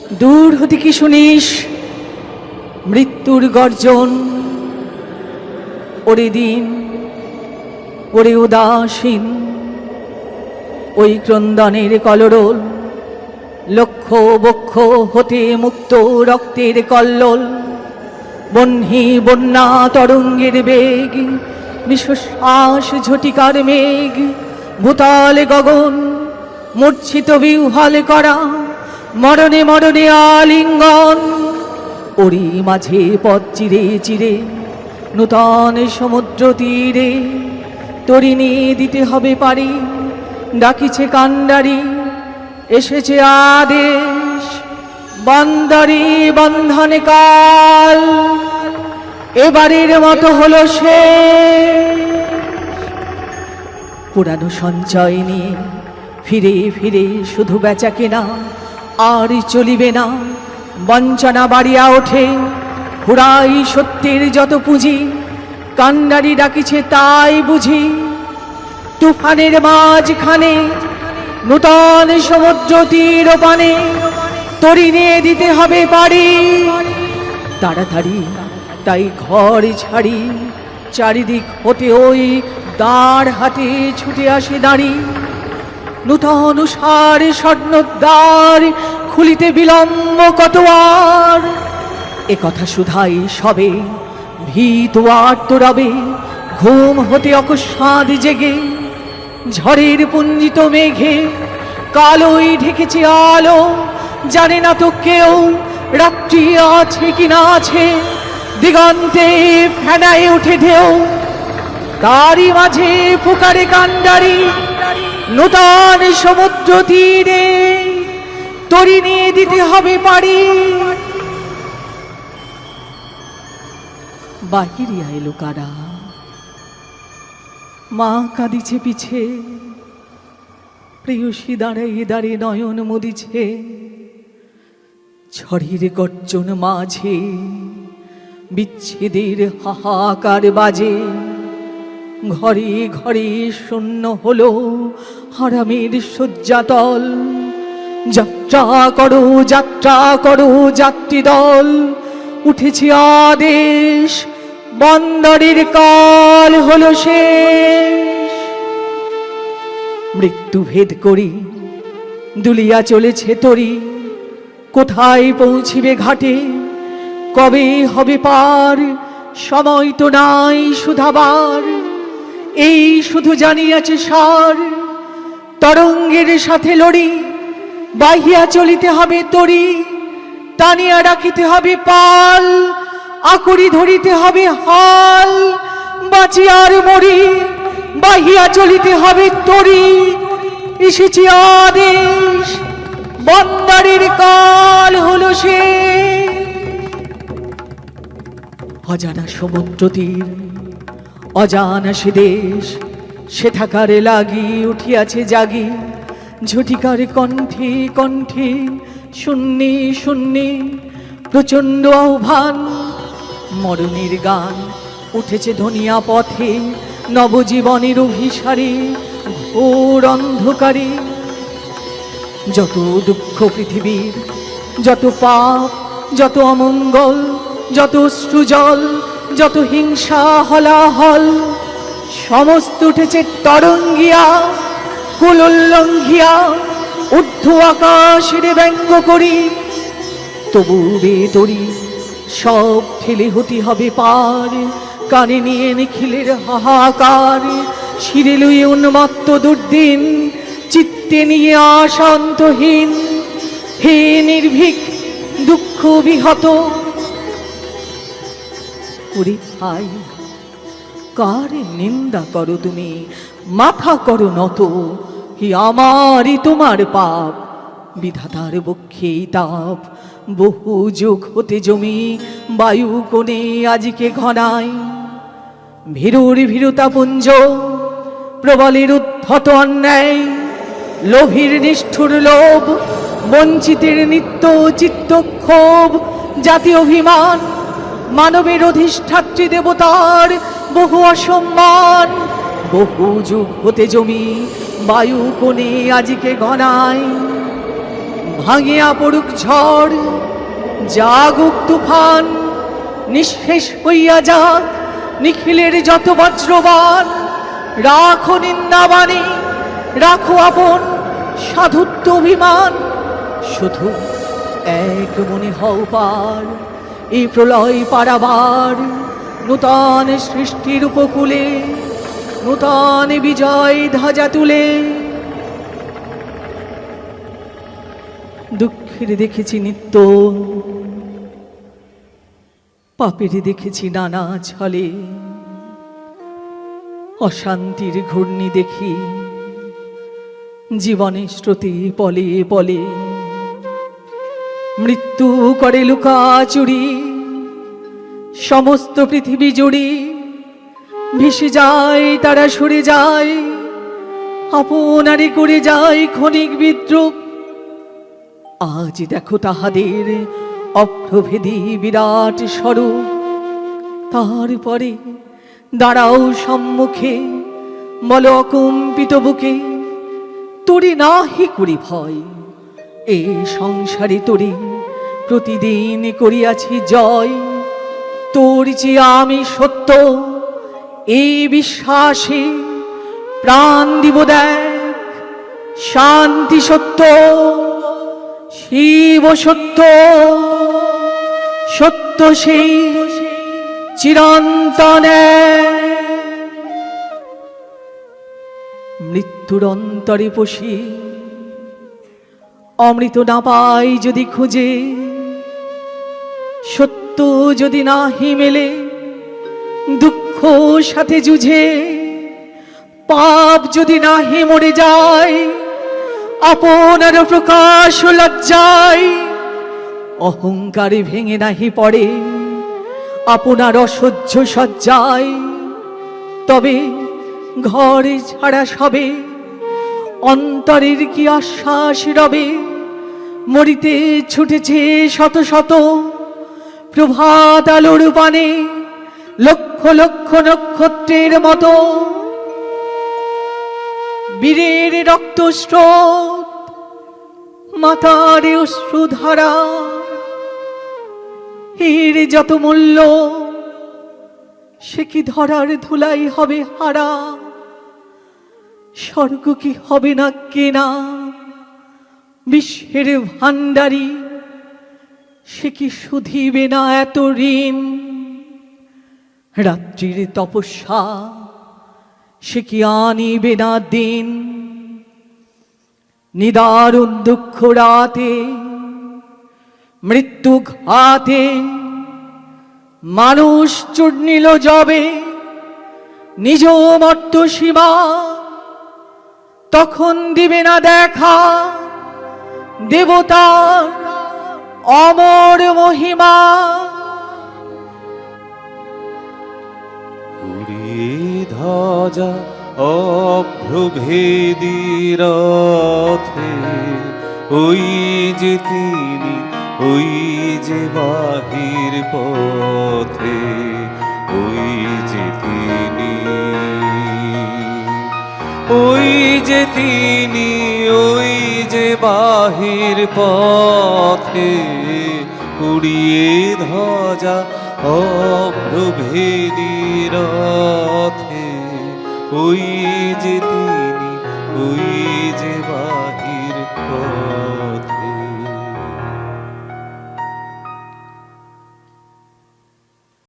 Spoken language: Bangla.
দূর হতে কি শুনিস মৃত্যুর গর্জন? ওরে দিন, ওরে উদাসীন, ওই ক্রন্দনের কলরোল, লক্ষ বক্ষ হতে মুক্ত রক্তের কল্লোল, বহ্নি বন্যা তরঙ্গের বেগ, নিঃশ্বাস ঝটিকার মেঘ, ভূতল গগন মূর্ছিত বিহ্বল করা, মরণে মরণে আলিঙ্গন। ওরি মাঝে পথ চিরে চিরে নূতন সমুদ্র তীরে, তরিণী দিতে হবে পারি, ডাকিছে কান্ডারি, এসেছে আদেশ, বন্দরে বন্ধনে কাল, এবারের মতো হলো সে। পুরানো সঞ্চয় নিয়ে ফিরে ফিরে শুধু বেচা কেনা, আর চলিবে না, বঞ্চনা বাড়িয়া ওঠে, হুড়াই সত্যের যত পুঁজি, কান্ডারি ডাকিছে তাই বুঝি। তুফানের মাঝখানে নূতন সমুদ্র তীর পানে, তরিণে দিতে হবে পারি, তাড়াতাড়ি তাই ঘর ছাড়ি, চারিদিক হতে ওই দাঁড় হাতে ছুটে আসে দাঁড়ি, নূতন সার স্বর্ণদ্বার খুলিতে বিলম্ব কত আর। এ কথা শুধাই সবে ভীত আর্ত রবে, ঘুম হতে অকস্মাৎ জেগে, ঝড়ের পুঞ্জিত মেঘে কালোই ঢেকেছে আলো, জানে না তো কেউ রাত্রি আছে কি না আছে, দিগন্তে ফেনায় উঠে ঢেউ, তারই মাঝে পুকারে কান্ডারি, নূতন সমুদ্র তীরে তরিণী দিতে হবে পারি। বাহিরিয়া এলো কারা, মা কাঁদিছে পিছে, প্রেয়সী দাঁড়াইয়ে দাঁড়িয়ে নয়ন মুদিছে, ঝড়ের গর্জন মাঝে বিচ্ছেদের হাহাকার বাজে, ঘরে ঘরে শূন্য হলো হারামের শয্যাতল, যাত্রা করো যাত্রা করো যাত্রী দল, উঠেছে আদেশ, বন্দরের কাল হলো শেষ। মৃত্যু ভেদ করি দুলিয়া চলেছে তরি, কোথায় পৌঁছিবে ঘাটে, কবে হবে পার, সময় তো নাই শুধাবার, এই শুধু জানিয়াছে সার, তরঙ্গের সাথে লড়ি, বাহিয়া চলিতে হবে তরি, টানিয়া রাখিতে হবে পাল, আকুড়ি ধরিতে হবে হাল, বাঁচি আর মরি, বাহিয়া চলিতে হবে তরি, এসেছে আদেশ, বন্দরের কাল হলো সে। অজানা সমুদ্র তীর, অজানা সে দেশ, সে থাকারে লাগি উঠিয়াছে জাগি, ঝটিকার কণ্ঠে কণ্ঠে শূন্যে শূন্যে প্রচণ্ড আহ্বান, মরণের গান উঠেছে ধনিয়া পথে, নবজীবনের অভিসারে ঘোর অন্ধকারে। যত দুঃখ পৃথিবীর, যত পাপ, যত অমঙ্গল, যত অশ্রুজল, যত হিংসা হলাহল, সমস্ত উঠেছে তরঙ্গিয়া, কুল লঙ্ঘিয়া, ঊর্ধ্ব আকাশের ব্যঙ্গ করি, তবু রে তরি সব ঠেলে হতে হবে পার, কানে নিয়ে নিখিলের হাহাকার, শিরে লুয়ে উন্মত্ত দুর্দিন, চিত্তে নিয়ে আশান্তহীন, হে নির্ভীক দুঃখ বিহত। ওরে ভাই, কার নিন্দা করো তুমি, মাথা করো নত, হে আমারই তোমার পাপ, বিধাতার বক্ষে তাপ, বহু যুগ হতে জমি বায়ু কোণে আজকে ঘনায়, ভীরুর ভীরুতা পুঞ্জ, প্রবলের উদ্ধত অন্যায়, লোভীর নিষ্ঠুর লোভ, বঞ্চিতের নিত্য চিত্ত ক্ষোভ, জাতি অভিমান, মানবের অধিষ্ঠাত্রী দেবতার বহু অসম্মান, বহু যুগ হতে জমি বায়ু কোণে আজকে ঘনায়, ভাঙিয়া পড়ুক ঝড়, জাগুক তুফান, নিঃশেষ হইয়া যাক নিখিলের যত বজ্রবান। রাখো নিন্দাবাণী, রাখো আপন সাধুত্ব অভিমান, শুধু এক মনে হও পার এই প্রলয় পারাবার। নূতন সৃষ্টির উপকূলে নূতন বিজয় ধ্বজা তুলে। দুঃখের দেখেছি নিত্য, পাপের দেখেছি নানা ছলে, অশান্তির ঘূর্ণি দেখি জীবনের স্রোতে পলে পলে। মৃত্যু করে লুকাচুরি সমস্ত পৃথিবী জুড়ে, ভেসে যায় তারা সরে যায়, আপনারে করে যায় ক্ষণিক বিদ্রুপ। আজ দেখো তাহাদের অপ্রভেদী বিরাট স্বরূপ। তারপরে দাঁড়াও সম্মুখে, বল অকম্পিত বুকে, তোরে নাহি করি ভয়, এ সংসারে তোরে প্রতিদিন করিয়াছি জয়। তোর যে আমি সত্য এই বিশ্বাসে প্রাণ দিব দেখ। শান্তি সত্য, শিব সত্য, সত্য সেই চিরন্তন। মৃত্যুর অন্তরে পশি অমৃত না পাই যদি খুঁজে, সত্য যদি নাহি মেলে দুঃখ সাথে যুঝে, পাপ যদি নাহি মরে যায় আপনার প্রকাশ লজ্জায়, অহংকারে ভেঙে নাহি পড়ে আপনার অসহ্য সজ্জায়, তবে ঘরে ছাড়া সবে অন্তরের কি আশ্বাস রবে। মরিতে ছুটেছে শত শত প্রভাত আলোর পানে, লক্ষ লক্ষ নক্ষত্রের মতো। বীরের রক্তস্রোত, মাতার অশ্রুধারা, এর যত মূল্য সে কি ধরার ধুলাই হবে হারা। স্বর্গ কি হবে না কেনা, বিশ্বের ভান্ডারী সে কি শুধিবে না এত ঋণ। রাত্রির তপস্যা সে কি আনিবে না দিন। নিদারুণ দুঃখ রাতে, মৃত্যু ঘাতে মানুষ চূর্ণিল যবে নিজ মর্ত সীমা। তখন দিবে না দেখা দেবতার অমর মহিমা। উড়িয়ে ধ্বজা অভ্রভেদী রথে, ওই যে তিনি, ওই যে বাহির পথে, ওই যে তিনি, ওই যে তিনি, ওই যে বাহির পথে। উড়িয়ে ধ্বজা অভ্রভেদী রথে, ওই যে তিনি, ওই যে বাহির পথে।